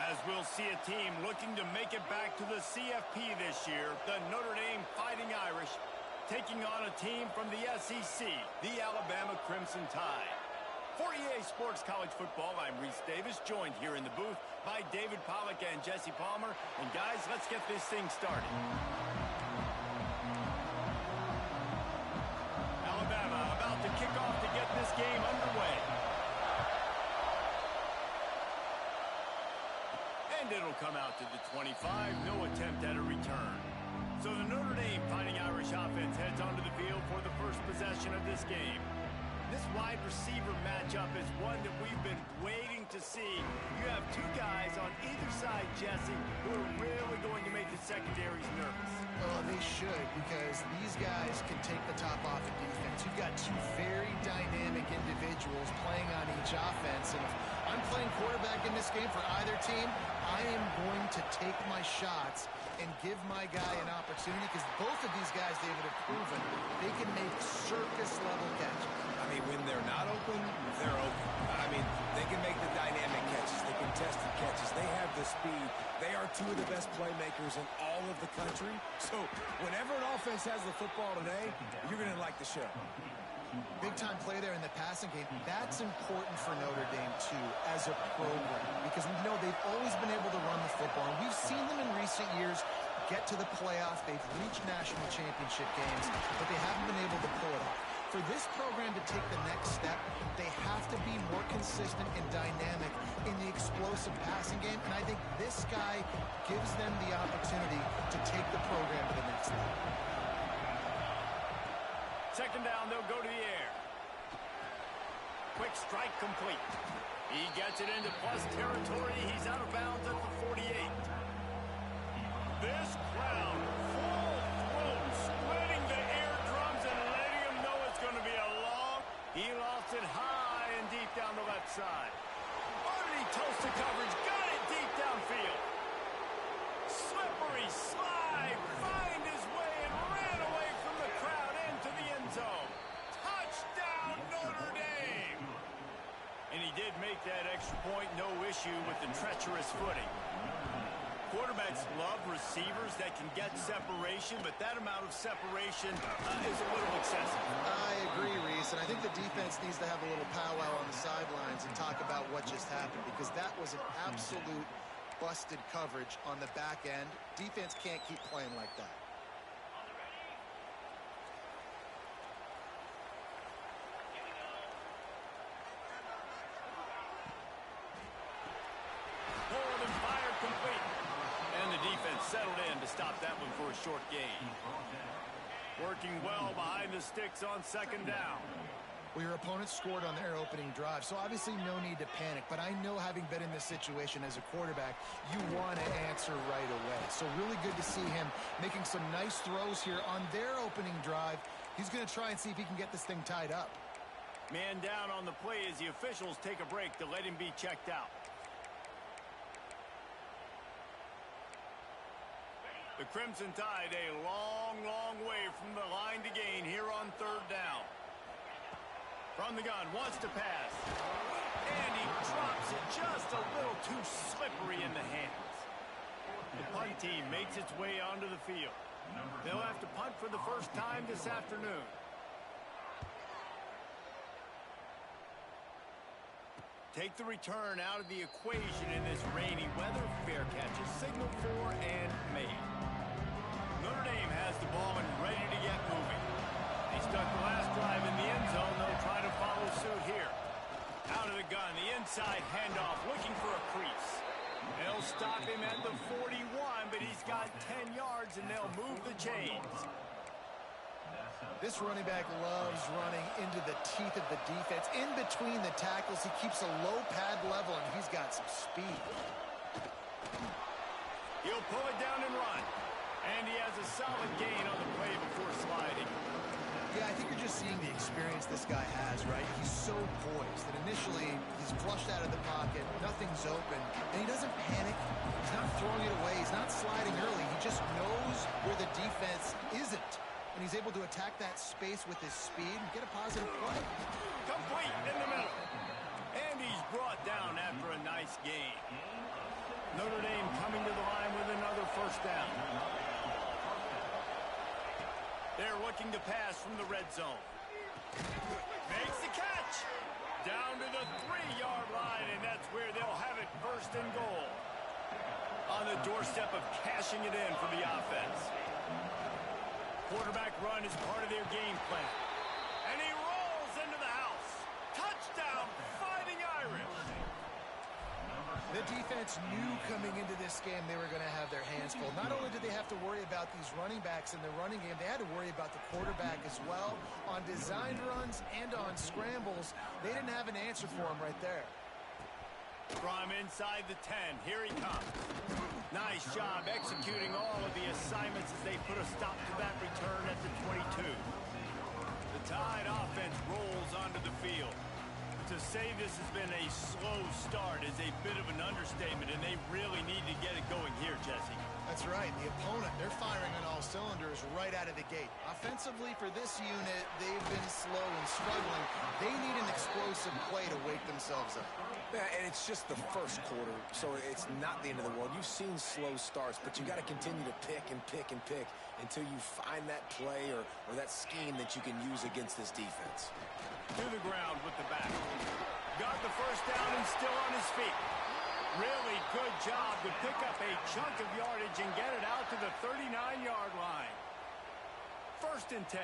As we'll see a team looking to make it back to the CFP this year, the Notre Dame Fighting Irish, taking on a team from the SEC, the Alabama Crimson Tide. For EA Sports College Football, I'm Reese Davis, joined here in the booth by David Pollack and Jesse Palmer. And guys, let's get this thing started. Alabama about to kick off to get this game underway. And it'll come out to the 25, no attempt at a return. So the Notre Dame Fighting Irish offense heads onto the field for the first possession of this game. This wide receiver matchup is one that we've been waiting to see. You have two guys on either side, Jesse, who are really going to make the secondaries nervous. Well, they should, because these guys can take the top off of defense. You've got two very dynamic individuals playing on each offense. And if I'm playing quarterback in this game for either team, I am going to take my shots and give my guy an opportunity, because both of these guys, David, have proven they can make circus-level catches. I mean, when they're not open, they're open. I mean, they can make the dynamic catches, the contested catches. They have the speed. They are two of the best playmakers in all of the country. So whenever an offense has the football today, you're going to like the show. Big-time play there in the passing game. That's important for Notre Dame, too, as a program, because we know they've always been able to run the football. And we've seen them in recent years get to the playoff. They've reached national championship games, but they haven't been able to pull it off. For this program to take the next step, they have to be more consistent and dynamic in the explosive passing game, and I think this guy gives them the opportunity to take the program to the next level. Second down, they'll go to the air. Quick strike complete. He gets it into plus territory. He's out of bounds at the 48. This crowd full throat, splitting the eardrums and letting him know it's going to be a long. He lost it high and deep down the left side. Already toasted coverage, got it deep downfield. Slippery slide, find his way and ran away from the crowd into the end zone. Touchdown, Notre Dame! And he did make that extra point, no issue with the treacherous footing. Quarterbacks love receivers that can get separation, but that amount of separation is a little excessive. I agree, Reese, and I think the defense needs to have a little powwow on the sidelines and talk about what just happened, because that was an absolute busted coverage on the back end. Defense can't keep playing like that. Pulled and fired complete. And the defense settled in to stop that one for a short gain. Working well behind the sticks on second down. Well, your opponent scored on their opening drive, so obviously no need to panic. But I know, having been in this situation as a quarterback, you want to answer right away. So really good to see him making some nice throws here on their opening drive. He's going to try and see if he can get this thing tied up. Man down on the play as the officials take a break to let him be checked out. The Crimson Tide a long, long way from the line to gain here on third down. From the gun, wants to pass. And he drops it just a little too slippery in the hands. The punt team makes its way onto the field. They'll have to punt for the first time this afternoon. Take the return out of the equation in this rainy weather. Fair catch is signaled for and made. Notre Dame has the ball and ready to get moving. They stuck the last drive in the end zone. They'll try to follow suit here. Out of the gun, the inside handoff, looking for a crease. They'll stop him at the 41, but he's got 10 yards, and they'll move the chains. This running back loves running into the teeth of the defense. In between the tackles, he keeps a low pad level, and he's got some speed. He'll pull it down and run. And he has a solid gain on the play before sliding. Yeah, I think you're just seeing the experience this guy has, right? He's so poised that initially he's flushed out of the pocket, nothing's open, and he doesn't panic. He's not throwing it away. He's not sliding early. He just knows where the defense isn't. And he's able to attack that space with his speed and get a positive play. Complete in the middle. And he's brought down after a nice gain. Notre Dame coming to the line with another first down. They're looking to pass from the red zone. Makes the catch. Down to the 3-yard line, and that's where they'll have it, first and goal. On the doorstep of cashing it in for the offense. Quarterback run is part of their game plan. And he rolls into the house. Touchdown, Fighting Irish. The defense knew coming into this game they were going to have their hands full. Not only did they have to worry about these running backs in the running game, they had to worry about the quarterback as well. On designed runs and on scrambles, they didn't have an answer for him right there. From inside the 10, here he comes. Nice job executing all of the assignments as they put a stop to that return at the 22. The Tide offense rolls onto the field. To say this has been a slow start is a bit of an understatement, and they really need to get it going here, Jesse. That's right. The opponent, they're firing on all cylinders right out of the gate. Offensively for this unit, they've been slow and struggling. They need an explosive play to wake themselves up. Yeah, and it's just the first quarter, so it's not the end of the world. You've seen slow starts, but you got to continue to pick and pick and pick until you find that play or that scheme that you can use against this defense. To the ground with the back. Got the first down and still on his feet. Really good job to pick up a chunk of yardage and get it out to the 39-yard line. First and 10.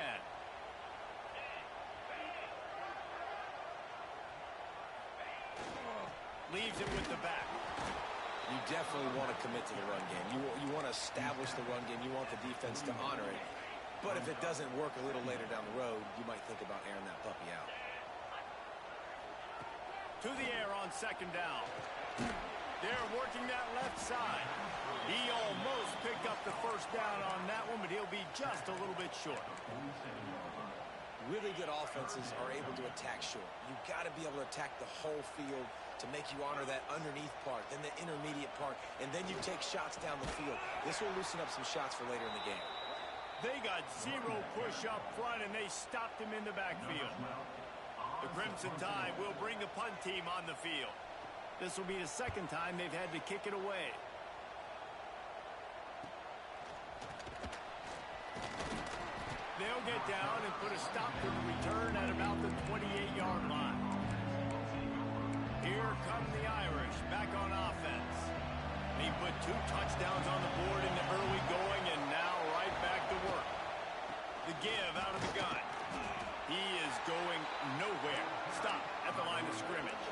Leaves it with the back. You definitely want to commit to the run game. You want to establish the run game. You want the defense to honor it. But if it doesn't work a little later down the road, you might think about airing that puppy out. To the air on second down. They're working that left side. He almost picked up the first down on that one, but he'll be just a little bit short. Really good offenses are able to attack short. You've got to be able to attack the whole field to make you honor that underneath part, then the intermediate part, and then you take shots down the field. This will loosen up some shots for later in the game. They got zero push up front, and they stopped him in the backfield. The Crimson Tide will bring the punt team on the field. This will be the second time they've had to kick it away. They'll get down and put a stop to the return at about the 28-yard line. Here come the Irish back on offense. He put 2 touchdowns on the board in the early going, and now right back to work. The give out of the gun. He is going nowhere. Stop at the line of scrimmage.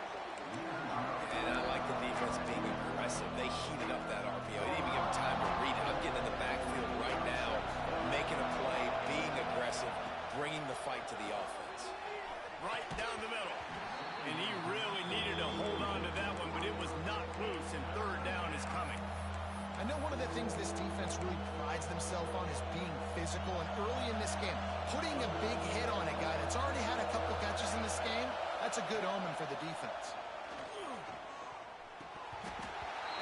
And I like the defense being aggressive. They heated up that RPO. They didn't even give him time to read it. I'm getting in the backfield right now, making a play, being aggressive, bringing the fight to the offense. Right down the middle. And he really needed to hold on to that one, but it was not loose, and third down is coming. I know one of the things this defense really prides themselves on is being physical, and early in this game, putting a big hit on a guy that's already had a couple catches in this game, that's a good omen for the defense.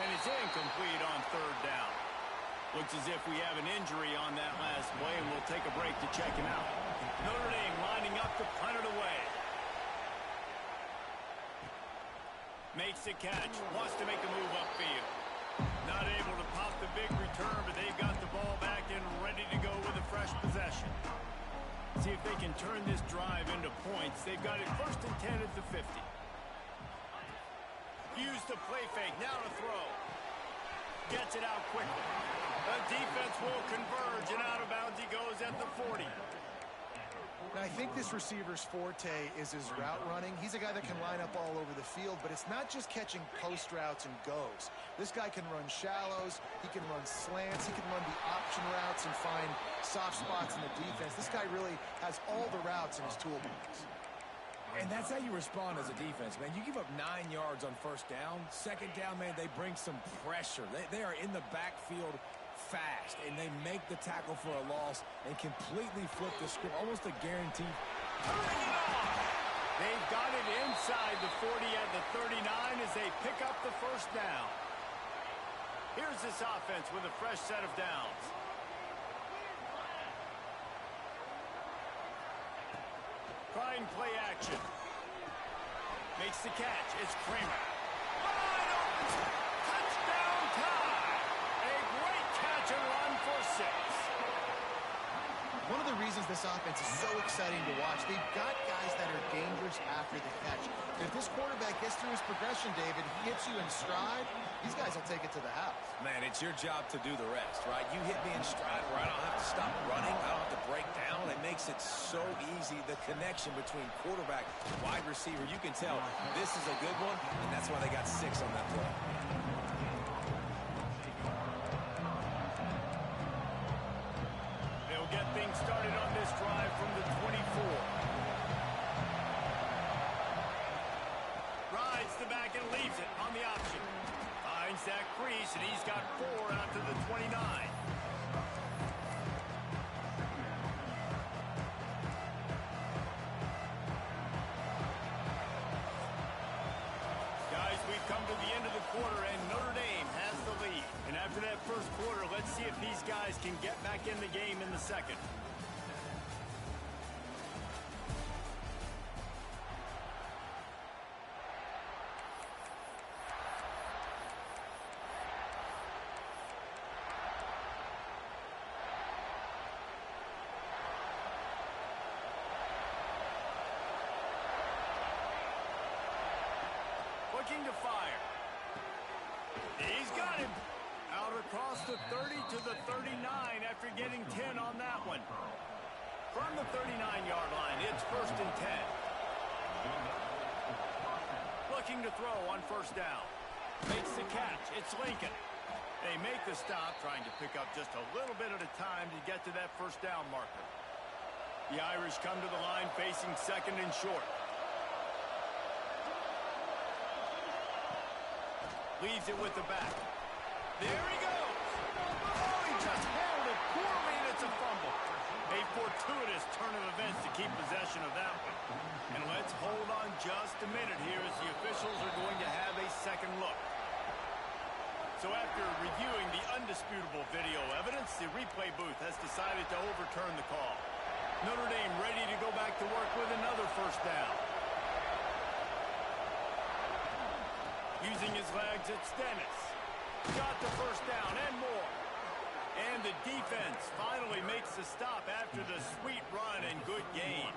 And it's incomplete on third down. Looks as if we have an injury on that last play, and we'll take a break to check him out. Notre Dame lining up to punt it away. Makes the catch, wants to make a move upfield. Not able to pop the big return, but they've got the ball back and ready to go with a fresh possession. See if they can turn this drive into points. They've got it first and 10 at the 50. Use the play fake, now to throw. Gets it out quickly. The defense will converge, and out of bounds he goes at the 40. Now, I think this receiver's forte is his route running. He's a guy that can line up all over the field, but it's not just catching post routes and goes. This guy can run shallows, he can run slants, he can run the option routes and find soft spots in the defense. This guy really has all the routes in his toolbox. And that's how you respond as a defense, man. You give up 9 yards on first down. Second down, man, they bring some pressure. They are in the backfield fast, and they make the tackle for a loss and completely flip the script, almost a guarantee. Turning it off. They've got it inside the 40 at the 39 as they pick up the first down. Here's this offense with a fresh set of downs. Trying play action. Makes the catch. It's Kramer. Wide open. Touchdown, reasons this offense is so exciting to watch. They've got guys that are dangerous after the catch. If this quarterback gets through his progression, David, hits you in stride, these guys will take it to the house. Man, it's your job to do the rest, right? You hit me in stride where I don't have to stop running. I don't have to break down. It makes it so easy. The connection between quarterback and wide receiver, you can tell this is a good one, and that's why they got 6 on that play. They'll get things started on this drive from the 24. Rides the back and leaves it on the option. Finds that crease, and he's got 4 out to the 29. Guys, we've come to the end of the quarter, and Notre Dame has the lead. And after that first quarter, let's see if these guys can get back in the game in the second. Looking to fire. He's got him. Out across the 30 to the 39 after getting 10 on that one. From the 39-yard line, it's 1st and 10. Looking to throw on first down. Makes the catch. It's Lincoln. They make the stop, trying to pick up just a little bit at a time to get to that first down marker. The Irish come to the line facing 2nd and short. Leaves it with the back. There he goes. Oh, he just handled it poorly, and it's a fumble. A fortuitous turn of events to keep possession of that one. And let's hold on just a minute here as the officials are going to have a second look. So after reviewing the undisputable video evidence, the replay booth has decided to overturn the call. Notre Dame ready to go back to work with another first down. Using his legs, it's Dennis. Got the first down and more. And the defense finally makes the stop after the sweet run and good gain.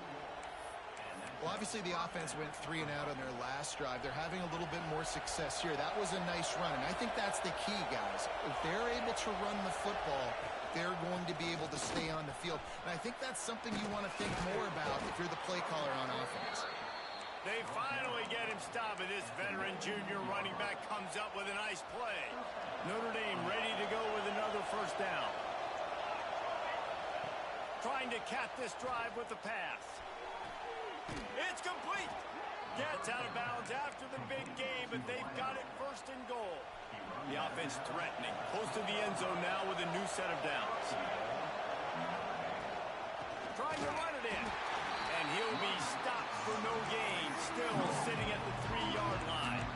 Well, obviously the offense went 3 and out on their last drive. They're having a little bit more success here. That was a nice run, and I think that's the key, guys. If they're able to run the football, they're going to be able to stay on the field. And I think that's something you want to think more about if you're the play caller on offense. They finally get him stopped, and this veteran junior running back comes up with a nice play. Notre Dame ready to go with another first down. Trying to cap this drive with the pass. It's complete. Gets out of bounds after the big game, but they've got it 1st and goal. The offense threatening. Close to the end zone now with a new set of downs. Trying to run it in. And he'll be stopped for no gain, still sitting at the 3-yard line.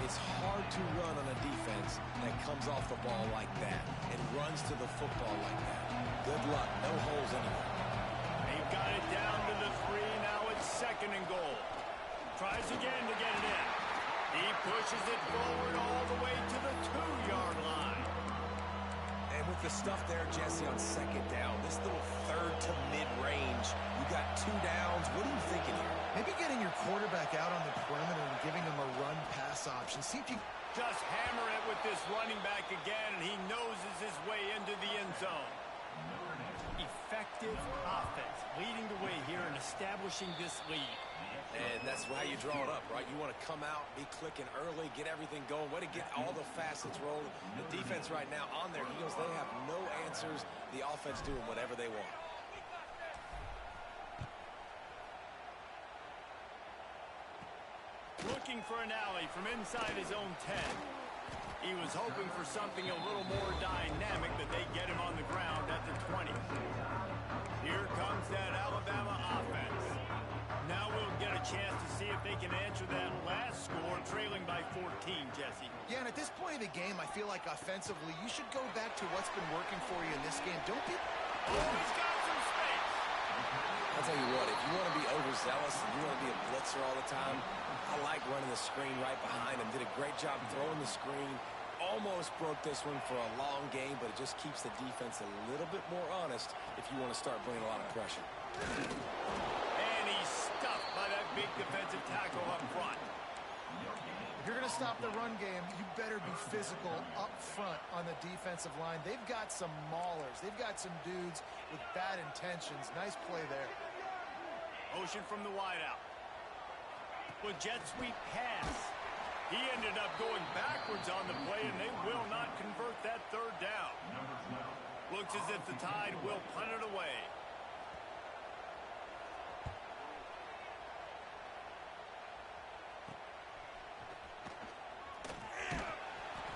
It's hard to run on a defense that comes off the ball like that and runs to the football like that. Good luck. No holes anywhere. They've got it down to the 3. Now it's 2nd and goal. Tries again to get it in. He pushes it forward all the way to the 2-yard line. And with the stuff there, Jesse, on 2nd down, this little 3rd to mid-range, you got 2 downs. What are you thinking here? Maybe getting your quarterback out on the perimeter and giving him a run-pass option. See if you just hammer it with this running back again, and he noses his way into the end zone. Effective offense, leading the way here and establishing this lead. And that's how you draw it up, right? You want to come out, be clicking early, get everything going, way to get all the facets rolling. The defense right now on their heels, they have no answers. The offense doing whatever they want. Looking for an alley from inside his own 10. He was hoping for something a little more dynamic, but they get him on the ground at the 20. Here comes that Alabama offense. Now we'll get a chance to see if they can answer that last score, trailing by 14, Jesse. Yeah, and at this point of the game, I feel like offensively, you should go back to what's been working for you in this game. Don't be... Oh, he's got some space. I'll tell you what, if you want to be overzealous and you want to be a blitzer all the time, I like running the screen right behind him. Did a great job throwing the screen almost broke this one for a long game, but it just keeps the defense a little bit more honest if you want to start bringing a lot of pressure. And he's stuffed by that big defensive tackle up front. If you're going to stop the run game, you better be physical up front on the defensive line. They've got some maulers. They've got some dudes with bad intentions. Nice play there. Motion from the wideout. With jet sweep pass. He ended up going backwards on the play, and they will not convert that third down. Looks as if the Tide will punt it away.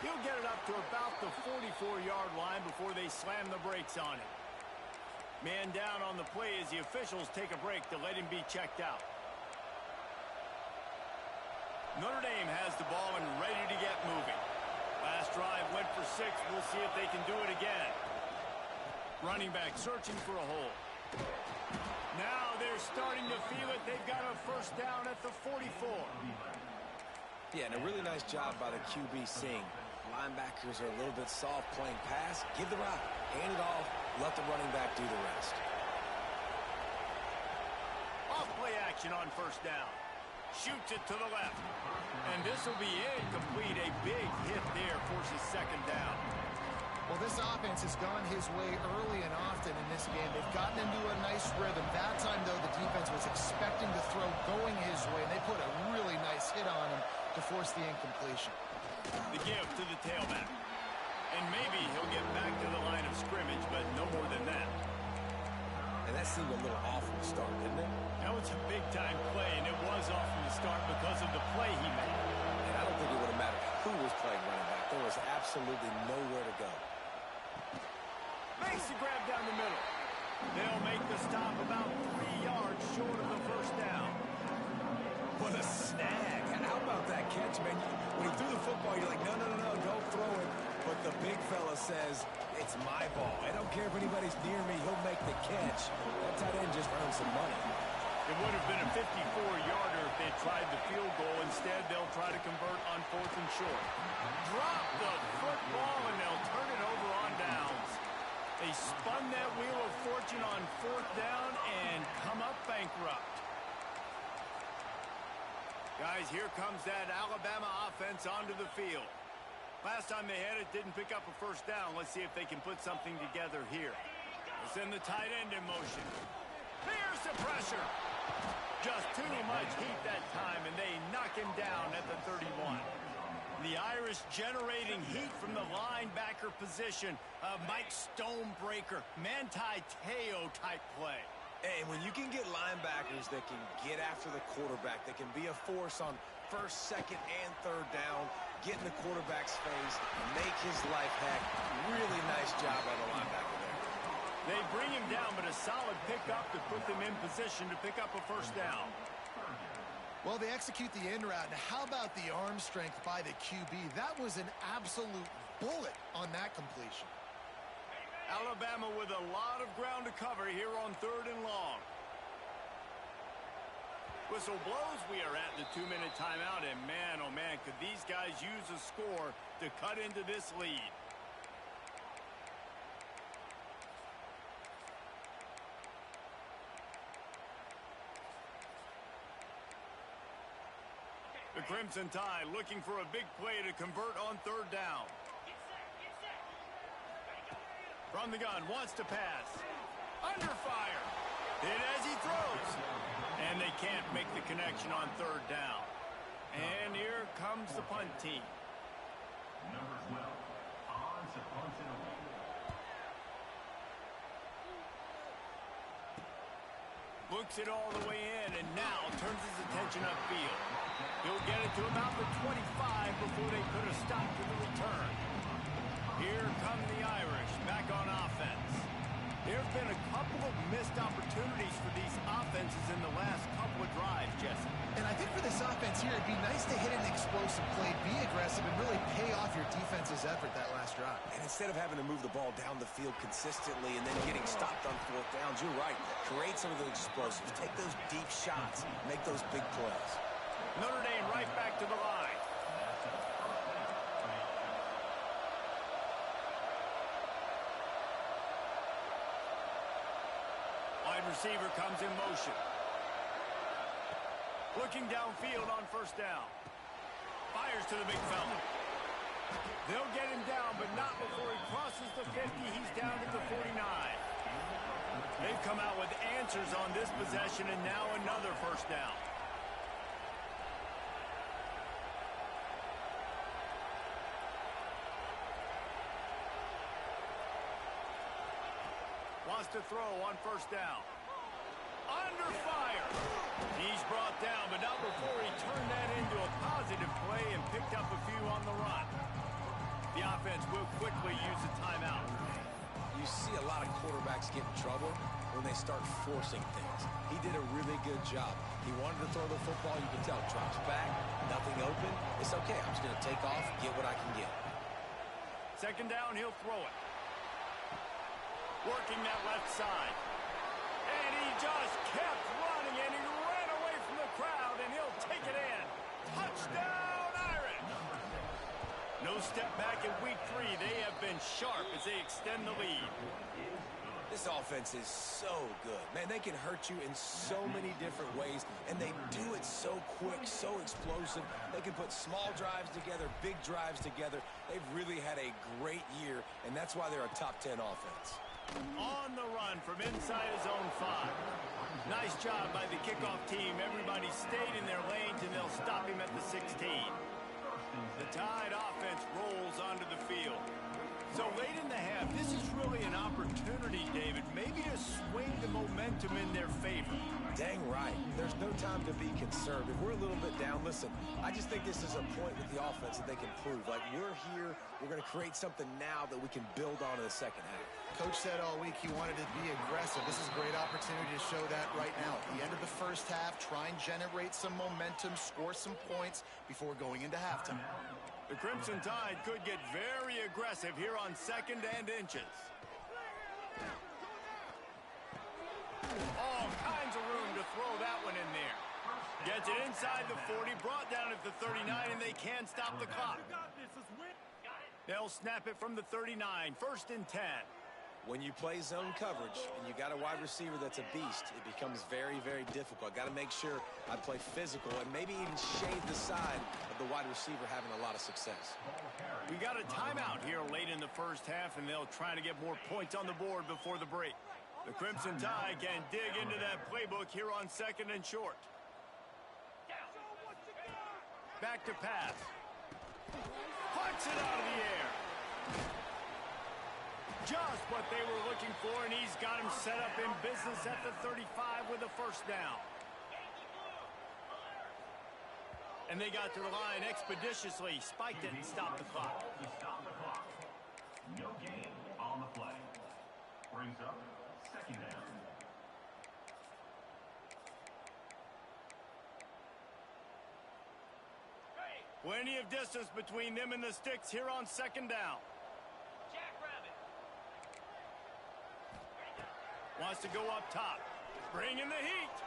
He'll get it up to about the 44-yard line before they slam the brakes on him. Man down on the play as the officials take a break to let him be checked out. Notre Dame has the ball and ready to get moving. Last drive went for 6. We'll see if they can do it again. Running back searching for a hole. Now they're starting to feel it. They've got a first down at the 44. Yeah, and a really nice job by the QB seeing. Linebackers are a little bit soft playing pass. Give the route. Hand it off. Let the running back do the rest. Off play action on first down. Shoots it to the left. And this will be incomplete. A big hit there forces second down. Well, this offense has gone his way early and often in this game. They've gotten into a nice rhythm. That time, though, the defense was expecting the throw going his way, and they put a really nice hit on him to force the incompletion. The give to the tailback. And maybe he'll get back to the line of scrimmage, but no more than that. And that seemed a little off from the start, didn't it? That was a big-time play, and it was off from the start because of the play he made. And I don't think it would have mattered who was playing running back. There was absolutely nowhere to go. Makes the grab down the middle. They'll make the stop about 3 yards short of the first down. What a snag. How about that catch, man? When he threw the football, you're like, no, don't throw it. But the big fella says, it's my ball. I don't care if anybody's near me. He'll make the catch. That tight end just earned some money. It would have been a 54-yarder if they tried the field goal. Instead, they'll try to convert on 4th and short. Drop the football, and they'll turn it over on downs. They spun that wheel of fortune on 4th down and come up bankrupt. Guys, here comes that Alabama offense onto the field. Last time they had it, didn't pick up a first down. Let's see if they can put something together here. They send the tight end in motion. Here's the pressure. Just too much heat that time, and they knock him down at the 31. The Irish generating heat from the linebacker position. A Mike Stonebreaker, Manti Te'o type play. And when you can get linebackers that can get after the quarterback, that can be a force on 1st, 2nd, and 3rd down, get in the quarterback's face, make his life heck. Really nice job by the linebacker there. They bring him down, but a solid pickup to put them in position to pick up a first down. Well, they execute the end route. And how about the arm strength by the QB? That was an absolute bullet on that completion. Alabama with a lot of ground to cover here on 3rd and long. Whistle blows. We are at the 2-minute timeout, and man, oh man, could these guys use a score to cut into this lead. The Crimson Tide looking for a big play to convert on 3rd down. From the gun, wants to pass. Under fire. Hit as he throws. And they can't make the connection on 3rd down. And here comes the punt team. Number 12, odds to punt it away. Books it all the way in, and now turns his attention upfield. He'll get it to about the 25 before they put a stop to the return. Here come the Irish back on offense. There have been a couple of missed opportunities for these offenses in the last couple of drives, Jesse. And I think for this offense here, it'd be nice to hit an explosive play, be aggressive, and really pay off your defense's effort that last drive. And instead of having to move the ball down the field consistently and then getting stopped on 4th downs, you're right. Create some of those explosives. Take those deep shots. Make those big plays. Notre Dame right back to the line. Wide receiver comes in motion. Looking downfield on first down. Fires to the big fella. They'll get him down, but not before he crosses the 50. He's down to the 49. They've come out with answers on this possession, and now another first down. Wants to throw on first down. Under fire. He's brought down, but not before he turned that into a positive play and picked up a few on the run. The offense will quickly use a timeout. You see a lot of quarterbacks get in trouble when they start forcing things. He did a really good job. He wanted to throw the football. You can tell. Drops back, nothing open. It's okay. I'm just going to take off, get what I can get. Second down, he'll throw it. Working that left side. And he just kept running, and he ran away from the crowd, and he'll take it in. Touchdown, Irish! No step back in week 3. They have been sharp as they extend the lead. This offense is so good. Man, they can hurt you in so many different ways, and they do it so quick, so explosive. They can put small drives together, big drives together. They've really had a great year, and that's why they're a top 10 offense. On the run from inside his own 5. Nice job by the kickoff team. Everybody stayed in their lanes, and they'll stop him at the 16. The Tide offense rolls onto the field. So late in the half, this is really an opportunity, David, maybe to swing the momentum in their favor. Dang right. There's no time to be concerned. If we're a little bit down, listen, I just think this is a point with the offense that they can prove. Like, we're here, we're going to create something now that we can build on in the second half. Coach said all week he wanted to be aggressive. This is a great opportunity to show that right now. At the end of the first half, try and generate some momentum, score some points before going into halftime. The Crimson Tide could get very aggressive here on 2nd and inches. All kinds of room to throw that one in there. Gets it inside the 40, brought down at the 39, and they can't stop the clock. They'll snap it from the 39, 1st and 10. When you play zone coverage and you got a wide receiver that's a beast, it becomes very, very difficult. Got to make sure I play physical and maybe even shade the side of the wide receiver having a lot of success. We got a timeout here late in the first half, and they'll try to get more points on the board before the break. The Crimson Tide can dig into that playbook here on 2nd and short. Back to pass. Puts it out of the air. Just what they were looking for, and he's got him set up in business at the 35 with a first down. And they got to the line expeditiously, spiked it and stopped the clock. No gain on the play. Brings up 2nd down. Plenty of distance between them and the sticks here on 2nd down. Wants to go up top. Bring in the heat.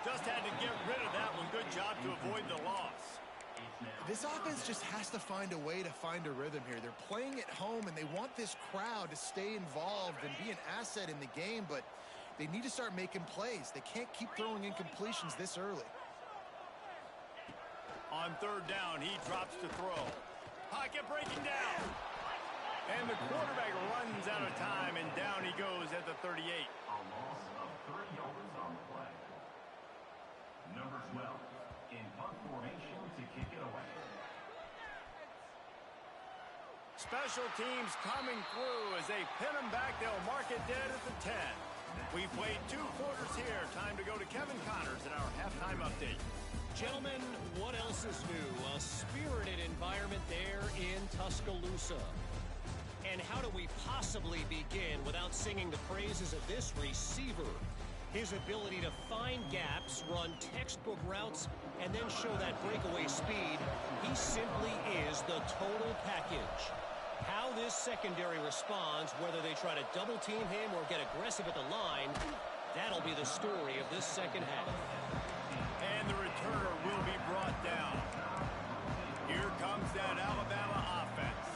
Just had to get rid of that one. Good job to avoid the loss. This offense just has to find a way to find a rhythm here. They're playing at home, and they want this crowd to stay involved and be an asset in the game, but they need to start making plays. They can't keep throwing incompletions this early. On 3rd down, he drops to throw. Pocket breaking down. And the quarterback runs out of time, and down he goes at the 38. A loss of 3 yards on the play. Number 12 in punt formation to kick it away. Special teams coming through as they pin them back. They'll mark it dead at the 10. We've played 2 quarters here. Time to go to Kevin Connors in our halftime update. Gentlemen, what else is new? A spirited environment there in Tuscaloosa. And how do we possibly begin without singing the praises of this receiver? His ability to find gaps, run textbook routes, and then show that breakaway speed. He simply is the total package. How this secondary responds, whether they try to double team him or get aggressive at the line, that'll be the story of this second half. And the returner will be brought down. Here comes that Alabama offense.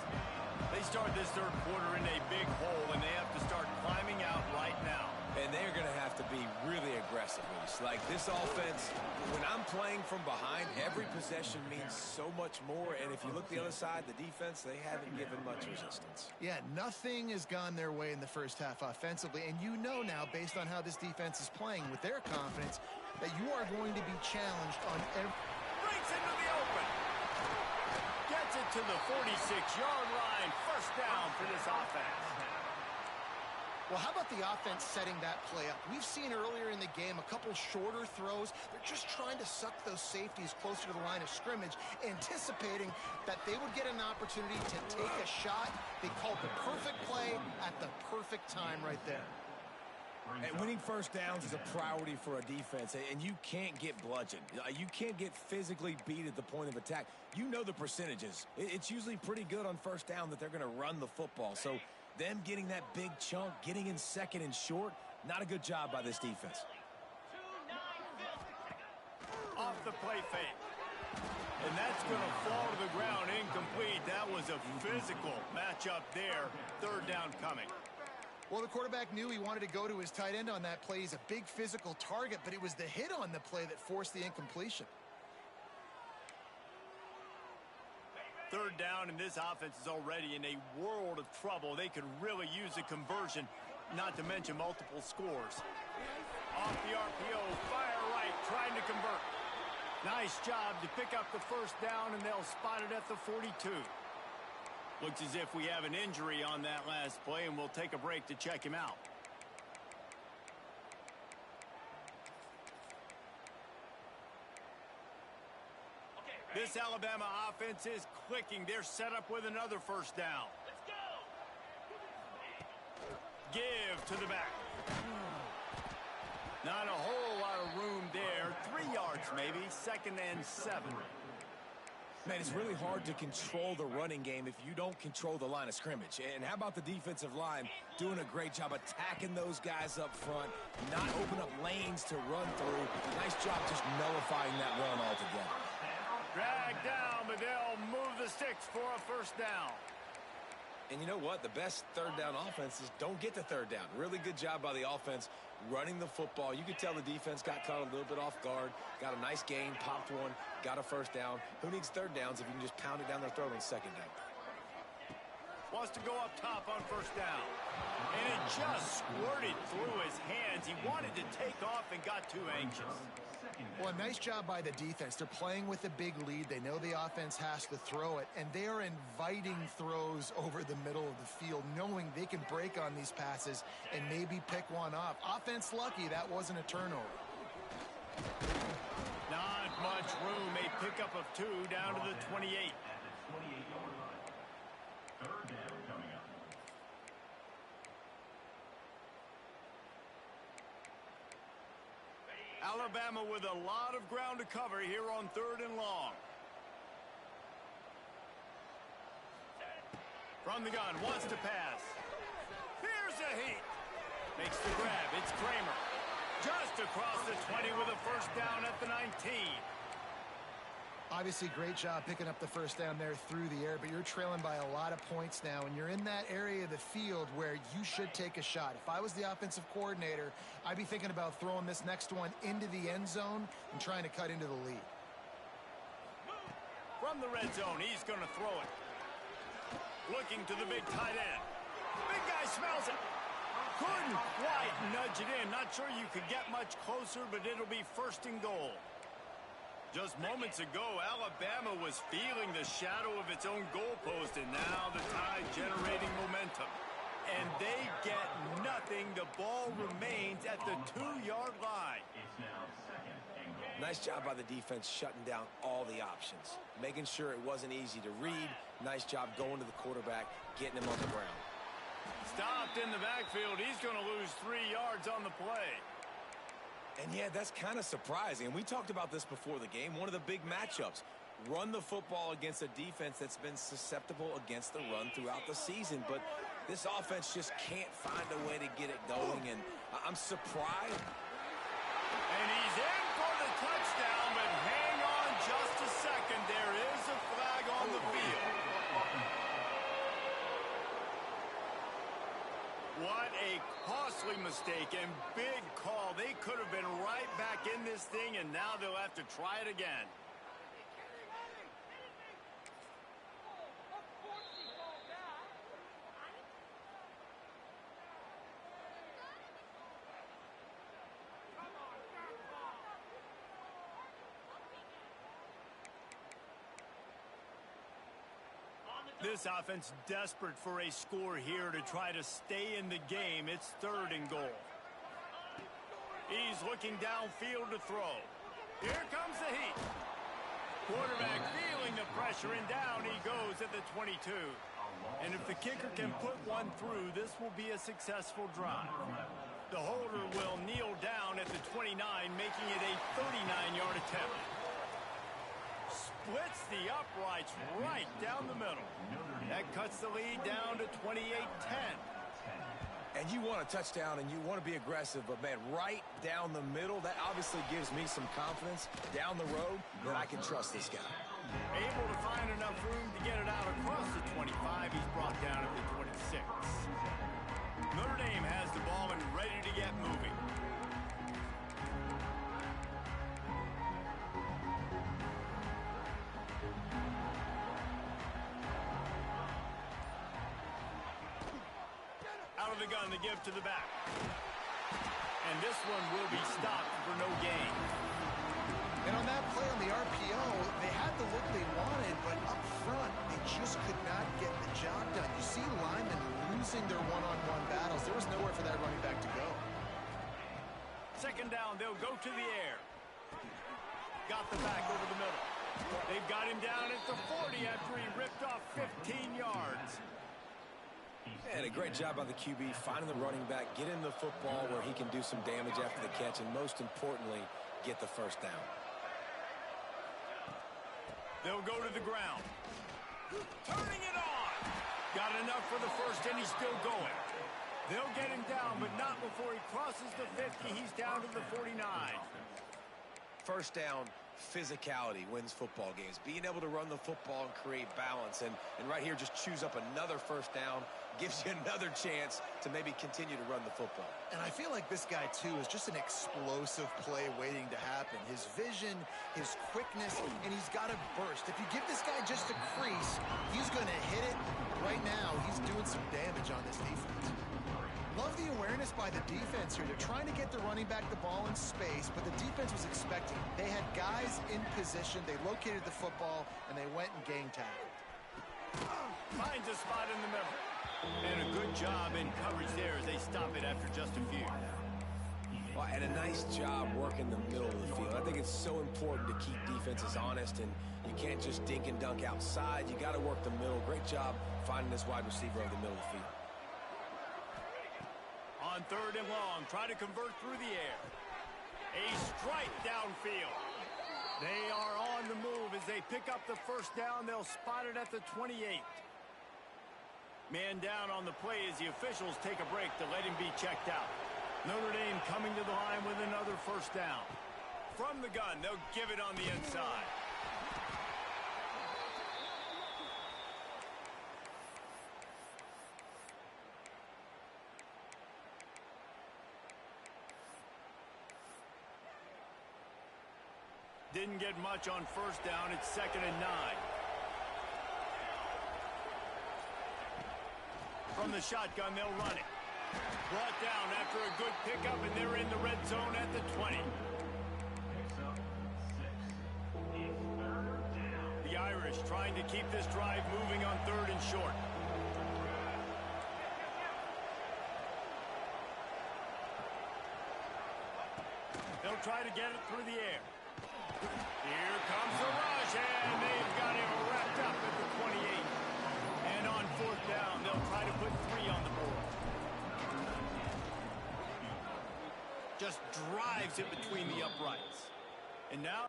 They start this 3rd quarter in a big hole, and they have to start climbing out right now. And they're going to This offense, when I'm playing from behind, every possession means so much more. And if you look the other side, the defense, they haven't given much resistance. Yeah, nothing has gone their way in the first half offensively. And you know now, based on how this defense is playing with their confidence, that you are going to be challenged on every... Breaks into the open. Gets it to the 46-yard line. First down for this offense. Well, how about the offense setting that play up? We've seen earlier in the game a couple shorter throws. They're just trying to suck those safeties closer to the line of scrimmage, anticipating that they would get an opportunity to take a shot. They called the perfect play at the perfect time right there. And winning first downs is a priority for a defense, and you can't get bludgeoned. You can't get physically beat at the point of attack. You know the percentages. It's usually pretty good on first down that they're going to run the football. So them getting that big chunk, getting in second and short, not a good job by this defense. Off the play fake. And that's going to fall to the ground incomplete. That was a physical matchup there. Third down coming. Well, the quarterback knew he wanted to go to his tight end on that play. He's a big physical target, but it was the hit on the play that forced the incompletion. Third down, and this offense is already in a world of trouble. They could really use a conversion, not to mention multiple scores. Off the RPO, fire right, trying to convert. Nice job to pick up the first down, and they'll spot it at the 42. Looks as if we have an injury on that last play, and we'll take a break to check him out. This Alabama offense is clicking. They're set up with another first down. Let's go! Give to the back. Not a whole lot of room there. 3 yards maybe. 2nd and 7. Man, it's really hard to control the running game if you don't control the line of scrimmage. And how about the defensive line doing a great job attacking those guys up front, not open up lanes to run through. Nice job just nullifying that run altogether. Drag down, but they'll move the sticks for a first down. And you know what? The best third down offenses don't get the third down. Really good job by the offense running the football. You could tell the defense got caught a little bit off guard, got a nice gain, popped one, got a first down. Who needs third downs if you can just pound it down their throat on second down? Wants to go up top on first down. And it just squirted through his hands. He wanted to take off and got too anxious. Well, a nice job by the defense. They're playing with a big lead. They know the offense has to throw it, and they are inviting throws over the middle of the field, knowing they can break on these passes and maybe pick one off. Offense lucky that wasn't a turnover. Not much room. A pickup of 2 down to the 28. Third down coming up. Alabama with a lot of ground to cover here on 3rd and long. From the gun, wants to pass. Here's a heat. Makes the grab. It's Kramer. Just across the 20 with a first down at the 19. Obviously, great job picking up the first down there through the air, but you're trailing by a lot of points now, and you're in that area of the field where you should take a shot. If I was the offensive coordinator, I'd be thinking about throwing this next one into the end zone and trying to cut into the lead. From the red zone, he's going to throw it. Looking to the big tight end. Big guy smells it. Couldn't quite nudge it in. Not sure you could get much closer, but it'll be 1st and goal. Just moments ago, Alabama was feeling the shadow of its own goalpost, and now the Tide generating momentum. And they get nothing. The ball remains at the 2-yard line. It's now 2nd and goal. Nice job by the defense shutting down all the options, making sure it wasn't easy to read. Nice job going to the quarterback, getting him on the ground. Stopped in the backfield. He's going to lose 3 yards on the play. And yeah, that's kind of surprising. And we talked about this before the game. One of the big matchups. Run the football against a defense that's been susceptible against the run throughout the season. But this offense just can't find a way to get it going. And I'm surprised. And he's in for the touchdown, but hang on just a second. There is a flag on the field. What a costly mistake and big call. They could have been right back in this thing, and now they'll have to try it again. This offense desperate for a score here to try to stay in the game. It's 3rd and goal. He's looking downfield to throw. Here comes the heat. Quarterback feeling the pressure, and down he goes at the 22. And if the kicker can put one through, this will be a successful drive. The holder will kneel down at the 29, making it a 39-yard attempt. Splits the uprights right down the middle. That cuts the lead down to 28-10. And you want a touchdown and you want to be aggressive, but, man, right down the middle, that obviously gives me some confidence down the road that I can trust this guy. Able to find enough room to get it out across the 25. He's brought down at the 26. Notre Dame has the ball and ready to get moving. Out of the gun, the give to the back. And this one will be stopped for no gain. And on that play on the RPO, they had the look they wanted, but up front, they just could not get the job done. You see linemen losing their one-on-one battles. There was nowhere for that running back to go. 2nd down, they'll go to the air. Got the back over the middle. They've got him down at the 40 after he ripped off 15 yards. And a great job by the QB finding the running back, get him the football where he can do some damage after the catch, and most importantly, get the 1st down. They'll go to the ground. Turning it on. Got enough for the 1st, and he's still going. They'll get him down, but not before he crosses the 50. He's down to the 49. 1st down, physicality wins football games. Being able to run the football and create balance. And right here, just choose up another 1st down. Gives you another chance to maybe continue to run the football. And I feel like this guy, too, is just an explosive play waiting to happen. His vision, his quickness, and he's got a burst. If you give this guy just a crease, he's going to hit it. Right now, he's doing some damage on this defense. Love the awareness by the defense here. They're trying to get the running back the ball in space, but the defense was expecting. They had guys in position. They located the football, and they went and gang tackled. Finds a spot in the middle. And a good job in coverage there as they stop it after just a few. Well, and a nice job working the middle of the field. I think it's so important to keep defenses honest, and you can't just dink and dunk outside. You got to work the middle. Great job finding this wide receiver over the middle of the field. On 3rd and long, try to convert through the air. A strike downfield. They are on the move as they pick up the 1st down. They'll spot it at the 28. Man down on the play as the officials take a break to let him be checked out. Notre Dame coming to the line with another 1st down. From the gun, they'll give it on the inside. Didn't get much on 1st down. It's 2nd and 9. From the shotgun, they'll run it. Brought down after a good pickup, and they're in the red zone at the 20. The Irish trying to keep this drive moving on 3rd and short. They'll try to get it through the air. Here comes the rush, and they've got him wrapped up at the 28. And on 4th down, they'll try to put 3 on the board. Just drives it between the uprights. And now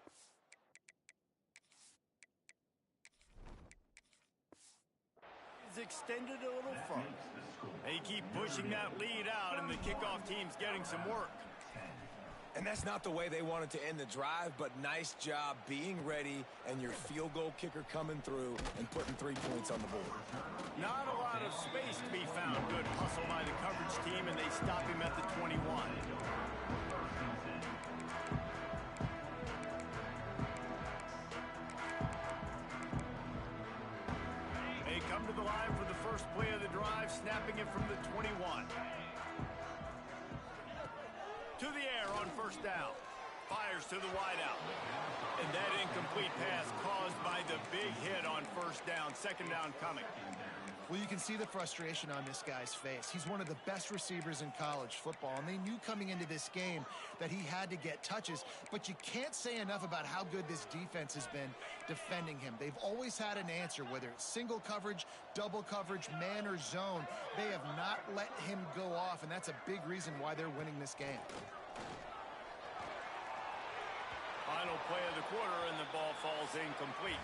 is extended a little further. They keep pushing that lead out, and the kickoff team's getting some work. And that's not the way they wanted to end the drive, but nice job being ready and your field goal kicker coming through and putting 3 points on the board. Not a lot of space to be found. Good hustle by the coverage team. stop him at the 21. They come to the line for the first play of the drive, snapping it from the 21. To the air on first down. Fires to the wideout. And that incomplete pass caused by the big hit on first down. Second down coming. Well, you can see the frustration on this guy's face. He's one of the best receivers in college football, and they knew coming into this game that he had to get touches, but you can't say enough about how good this defense has been defending him. They've always had an answer, whether it's single coverage, double coverage, man or zone. They have not let him go off, and that's a big reason why they're winning this game. Final play of the quarter, and the ball falls incomplete.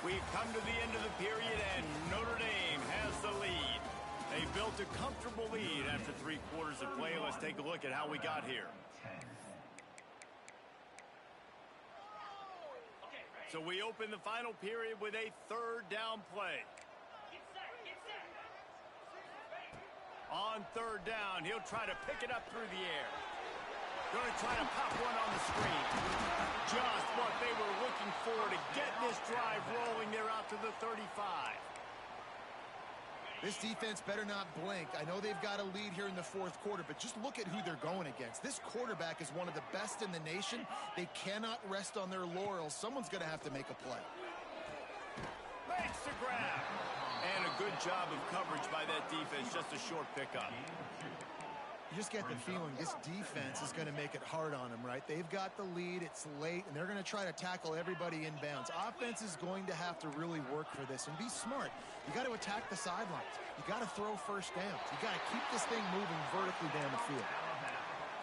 We've come to the end of the period, and Notre Dame has the lead. They built a comfortable lead after 3 quarters of play. Let's take a look at how we got here. So we open the final period with a third down play. On third down, he'll try to pick it up through the air. Going to try to pop one on the screen. Just what they were looking for to get this drive rolling. They're out to the 35. This defense better not blink. I know they've got a lead here in the fourth quarter, but just look at who they're going against. This quarterback is one of the best in the nation. They cannot rest on their laurels. Someone's going to have to make a play. Makes the grab. And a good job of coverage by that defense. Just a short pickup. You just get the feeling this defense is going to make it hard on them, right? They've got the lead, it's late, and they're going to try to tackle everybody inbounds. Offense is going to have to really work for this and be smart. You got to attack the sidelines. You got to throw first downs. You got to keep this thing moving vertically down the field.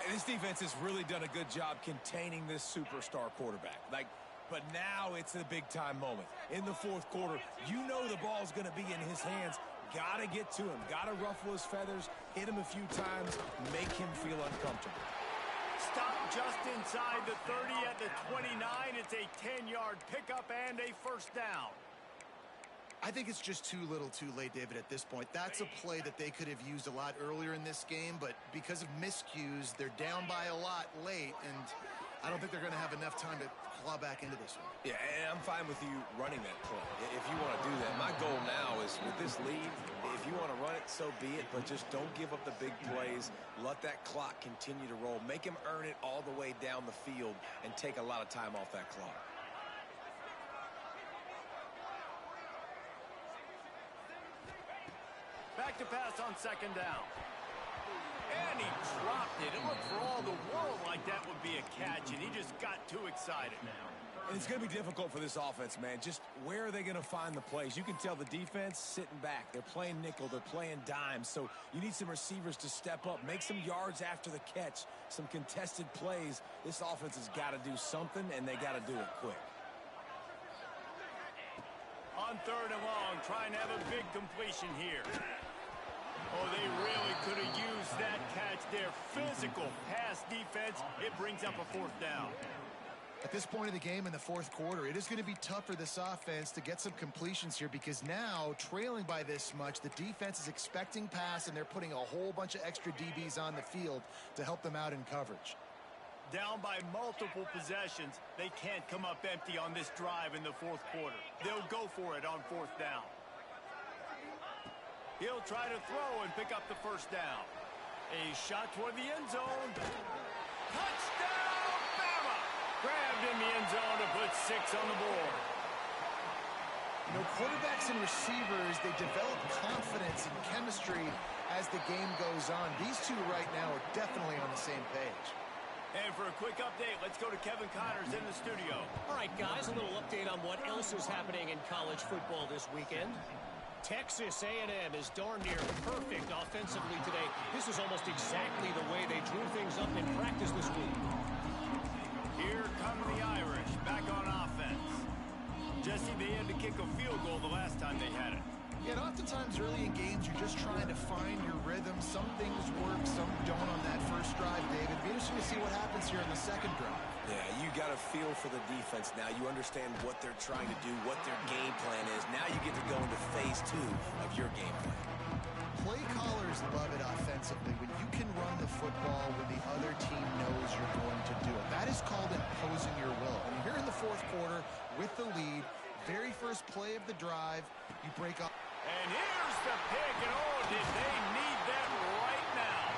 And this defense has really done a good job containing this superstar quarterback. But now it's a big-time moment. In the fourth quarter, you know the ball's going to be in his hands. Got to get to him. Got to ruffle his feathers, hit him a few times, make him feel uncomfortable. Stop just inside the 30 at the 29. It's a 10-yard pickup and a first down. I think it's just too little too late, David, at this point. That's a play that they could have used a lot earlier in this game, but because of miscues, they're down by a lot late, and I don't think they're going to have enough time to claw back into this one. Yeah, and I'm fine with you running that play if you want to do that. My goal now is with this lead, if you want to run it, so be it, but just don't give up the big plays. Let that clock continue to roll. Make him earn it all the way down the field and take a lot of time off that clock. Back to pass on second down. And he dropped it. It looked for all the world like that would be a catch, and he just got too excited. And it's going to be difficult for this offense, man. Just where are they going to find the plays? You can tell the defense sitting back. They're playing nickel. They're playing dime. So you need some receivers to step up, make some yards after the catch, some contested plays. This offense has got to do something, and they got to do it quick. On third and long, trying to have a big completion here. Oh, they really could have used that catch there. Physical pass defense. It brings up a fourth down. At this point of the game in the fourth quarter, it is going to be tough for this offense to get some completions here because now, trailing by this much, the defense is expecting pass, and they're putting a whole bunch of extra DBs on the field to help them out in coverage. Down by multiple possessions, they can't come up empty on this drive in the fourth quarter. They'll go for it on fourth down. He'll try to throw and pick up the first down. A shot toward the end zone. Touchdown, Bama! Grabbed in the end zone to put 6 on the board. You know, quarterbacks and receivers, they develop confidence and chemistry as the game goes on. These two right now are definitely on the same page. And for a quick update, let's go to Kevin Connors in the studio. All right, guys, a little update on what else is happening in college football this weekend. Texas A&M is darn near perfect offensively today. This is almost exactly the way they drew things up in practice this week. Here come the Irish, back on offense. Jesse, they had to kick a field goal the last time they had it. Yeah, and oftentimes early in games, you're just trying to find your rhythm. Some things work, some don't on that first drive, David. Be interesting to see what happens here in the second drive. Yeah, you got a feel for the defense now. You understand what they're trying to do, what their game plan is. Now you get to go into phase 2 of your game plan. Play callers love it offensively when you can run lead. Very first play of the drive, you break up. And here's the pick, and oh, did they need that right now.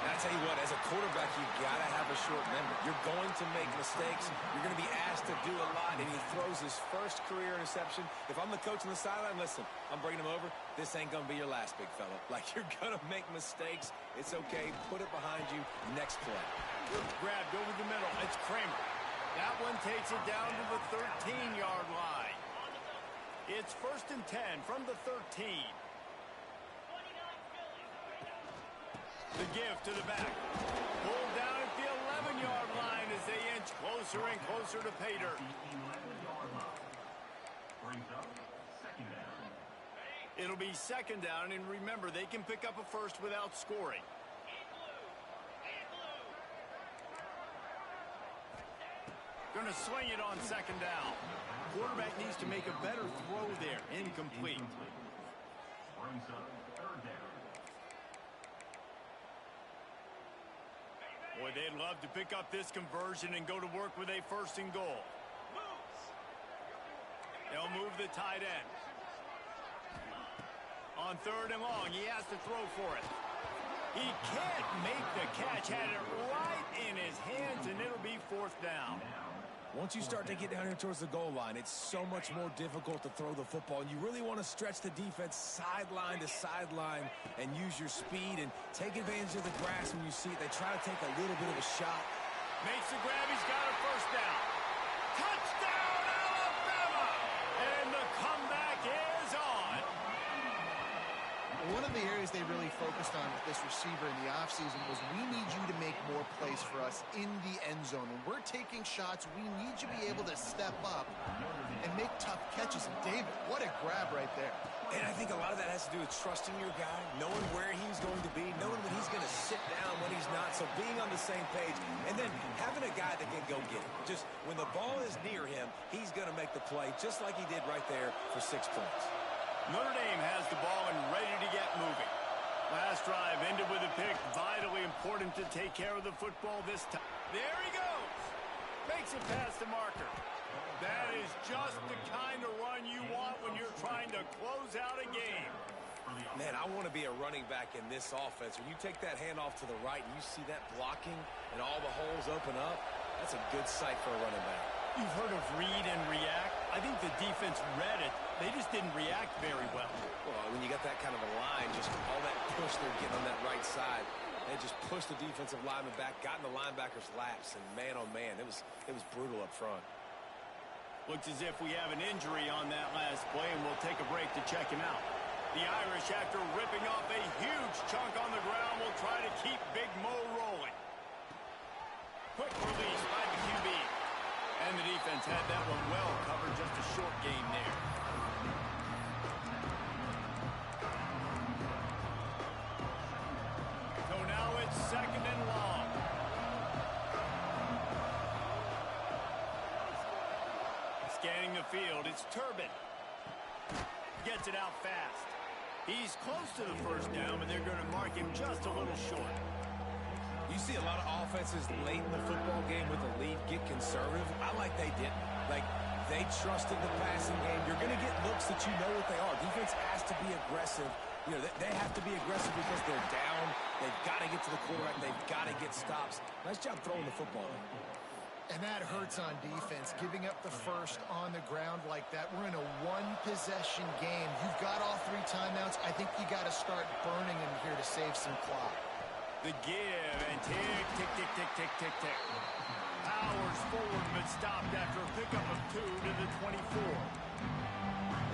And I tell you what, as a quarterback, you got to have a short memory. You're going to make mistakes. You're going to be asked to do a lot, and he throws his first career interception. If I'm the coach on the sideline, listen, I'm bringing him over. This ain't going to be your last, big fella. Like, you're going to make mistakes. It's okay. Put it behind you. Next play. Grabbed over the middle. It's Kramer. That one takes it down to the 13-yard line. It's 1st and 10 from the 13. The give to the back. Pulled down at the 11-yard line as they inch closer and closer to pay dirt. It'll be 2nd down, and remember, they can pick up a first without scoring. Going to swing it on 2nd down. Quarterback needs to make a better throw there. Incomplete. Brings up 3rd down. Boy, they'd love to pick up this conversion and go to work with a 1st and goal. They'll move the tight end. On 3rd and long, he has to throw for it. He can't make the catch. Had it right in his hands, and it'll be 4th down. Once you start to get down here towards the goal line, it's so much more difficult to throw the football, and you really want to stretch the defense sideline to sideline and use your speed and take advantage of the grass when you see it. They try to take a little bit of a shot. Makes the grab. He's got a 1st down. Touchdown, Alabama! And the comeback is on. One of the areas they really focused on with this receiver in the offseason was we need you to make more plays for us in the end zone. When we're taking shots, we need you to be able to step up and make tough catches. And David, what a grab right there. And I think a lot of that has to do with trusting your guy, knowing where he's going to be, knowing when he's going to sit down, when he's not. So being on the same page, and then having a guy that can go get it. Just when the ball is near him, he's going to make the play just like he did right there for 6 points. Notre Dame has the ball and ready to get moving. Last drive ended with a pick. Vitally important to take care of the football this time. There he goes. Makes it past the marker. That is just the kind of run you want when you're trying to close out a game. Man, I want to be a running back in this offense. When you take that handoff to the right and you see that blocking and all the holes open up, that's a good sight for a running back. You've heard of read and react. I think the defense read it. They just didn't react very well. Well, when you got that kind of a line, just all that push they're getting on that right side, they just pushed the defensive lineman back, got in the linebacker's laps, and man, oh man, it was brutal up front. Looks as if we have an injury on that last play, and we'll take a break to check him out. The Irish, after ripping off a huge chunk on the ground, will try to keep Big Mo rolling. Quick release by the QB. And the defense had that one well covered. Just a short game there. So now it's 2nd and long. Scanning the field, it's Turbin. Gets it out fast. He's close to the 1st down, but they're going to mark him just a little short. You see a lot of offenses late in the football game with a lead get conservative. I like they didn't. Like, they trusted the passing game. You're going to get looks that you know what they are. Defense has to be aggressive. You know, they have to be aggressive because they're down. They've got to get to the quarterback. They've got to get stops. Nice job throwing the football. And that hurts on defense, giving up the first on the ground like that. We're in a one-possession game. You've got all 3 timeouts. I think you got to start burning them here to save some clock. The give, and tick, tick, tick, tick, tick, tick, tick. Powers forward, but stopped after a pickup of 2 to the 24.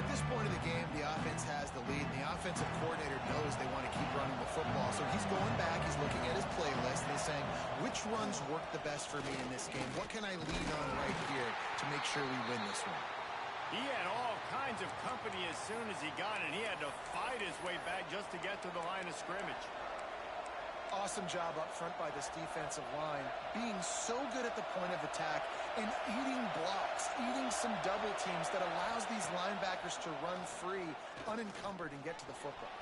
At this point of the game, the offense has the lead, and the offensive coordinator knows they want to keep running the football. So he's going back, he's looking at his playlist, and he's saying, which runs work the best for me in this game? What can I lean on right here to make sure we win this one? He had all kinds of company as soon as he got it. He had to fight his way back just to get to the line of scrimmage. Awesome job up front by this defensive line, being so good at the point of attack and eating blocks, eating some double teams that allows these linebackers to run free, unencumbered, and get to the football.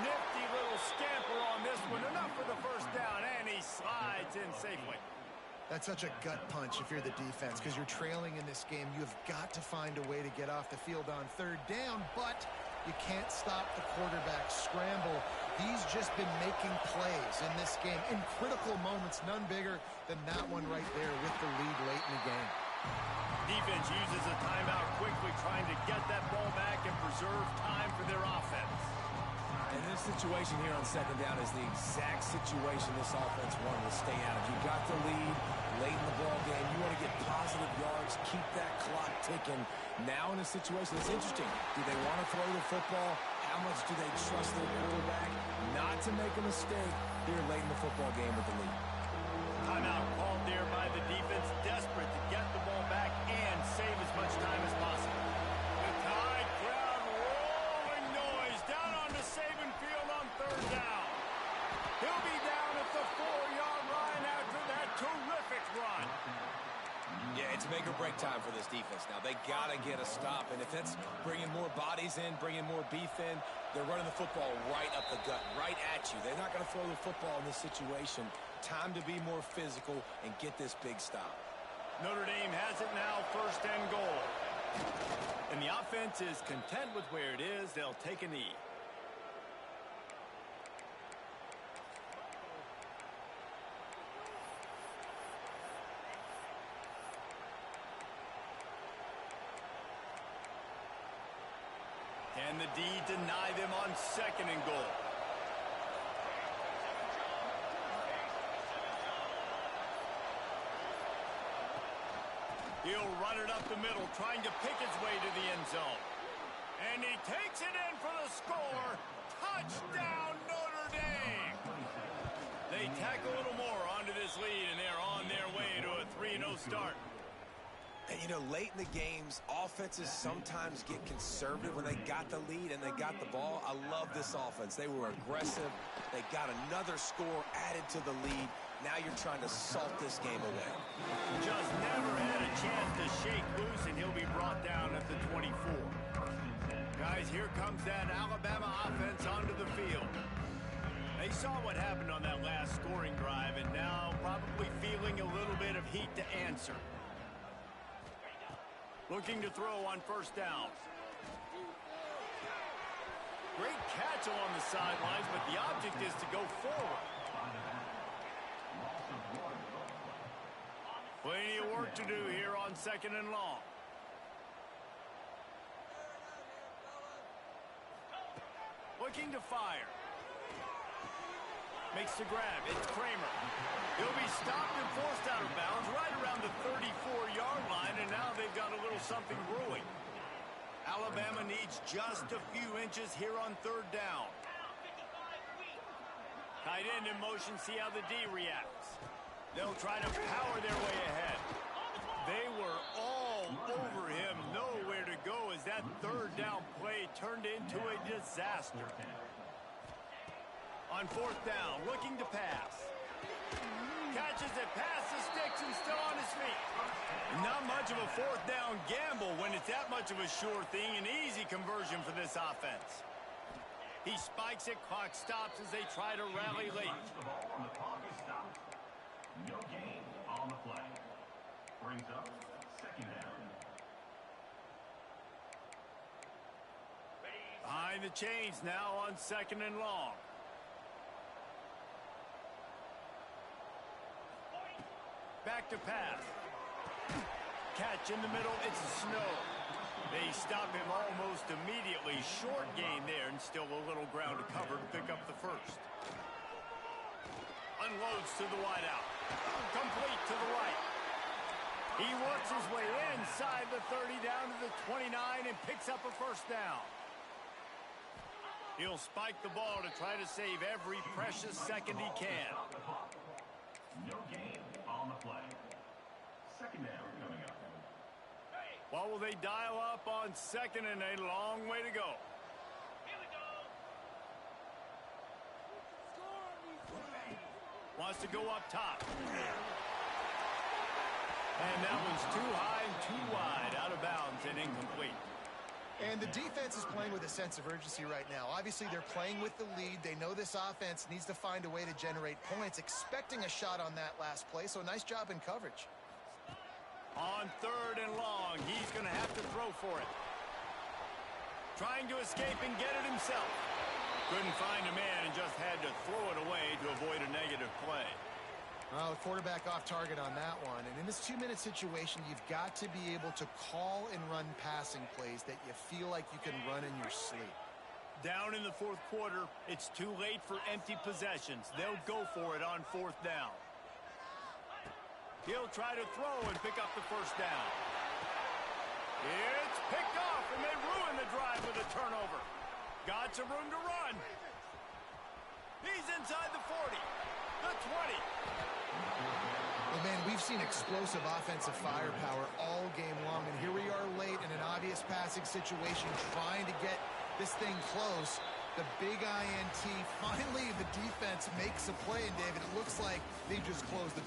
Nifty little scamper on this one. Enough for the 1st down, and he slides in safely. That's such a gut punch if you're the defense, because you're trailing in this game. You've got to find a way to get off the field on third down, but you can't stop the quarterback scramble. He's just been making plays in this game in critical moments, none bigger than that one right there with the lead late in the game. Defense uses a timeout quickly, trying to get that ball back and preserve time for their offense. And this situation here on second down is the exact situation this offense wanted to stay out of. You got the lead late in the ball game. You want to get positive yards, keep that clock ticking. Now in a situation that's interesting. Do they want to throw the football? How much do they trust their quarterback not to make a mistake here late in the football game with the lead? Timeout called there by the defense, desperate to get the ball back and save as much time as possible. The Tide crowd rolling noise down on the Saban field on third down. He'll be down at the 4-yard line after that terrific run. Yeah, it's make or break time for this defense now. They got to get a stop, and if that's bringing more bodies in, bringing more beef in, they're running the football right up the gut, right at you. They're not going to throw the football in this situation. Time to be more physical and get this big stop. Notre Dame has it now, first and goal. And the offense is content with where it is. They'll take a knee. Can the D deny them on second and goal? He'll run it up the middle, trying to pick his way to the end zone. And he takes it in for the score. Touchdown, Notre Dame! They tack a little more onto this lead, and they're on their way to a 3-0 start. And, you know, late in the games, offenses sometimes get conservative when they got the lead and they got the ball. I love this offense. They were aggressive. They got another score added to the lead. Now you're trying to salt this game away. Just never had a chance to shake loose, and he'll be brought down at the 24. Guys, here comes that Alabama offense onto the field. They saw what happened on that last scoring drive, and now probably feeling a little bit of heat to answer. Looking to throw on first down. Great catch along the sidelines, but the object is to go forward. Plenty of work to do here on second and long. Looking to fire. Makes the grab. It's Kramer. He'll be stopped and forced out of bounds right around the 34-yard line, and now they've got a little something brewing. Alabama needs just a few inches here on third down. Tight end in motion, see how the D reacts. They'll try to power their way ahead. They were all over him, nowhere to go as that third down play turned into a disaster. On fourth down, looking to pass. Catches it past the sticks and still on his feet. Not much of a fourth down gamble when it's that much of a sure thing. An easy conversion for this offense. He spikes it, clock stops as they try to rally late. The ball on the clock is stopped. No gain on the play. Brings up second down. Behind the chains now on second and long. Back to pass. Catch in the middle, it's Snow. They stop him almost immediately. Short gain there and still a little ground to cover to pick up the first. Unloads to the wideout. Complete to the right. He works his way inside the 30 down to the 29 and picks up a first down. He'll spike the ball to try to save every precious second he can. No gain on the play. Second down coming up. What will they dial up on second and a long way to go? Wants to go up top. And that one's too high and too wide, out of bounds and incomplete. And the defense is playing with a sense of urgency right now. Obviously, they're playing with the lead. They know this offense needs to find a way to generate points, expecting a shot on that last play, so nice job in coverage. On 3rd and long, he's going to have to throw for it. Trying to escape and get it himself. Couldn't find a man and just had to throw it away to avoid a negative play. Well, the quarterback off target on that one. And in this 2-minute situation, you've got to be able to call and run passing plays that you feel like you can run in your sleep. Down in the 4th quarter, it's too late for empty possessions. They'll go for it on 4th down. He'll try to throw and pick up the 1st down. It's picked off, and they ruin the drive with a turnover. Got some room to run. He's inside the 40, the 20. Well, man, we've seen explosive offensive firepower all game long, and here we are late in an obvious passing situation trying to get this thing close. The big INT, finally the defense makes a play, and David, it looks like they just closed the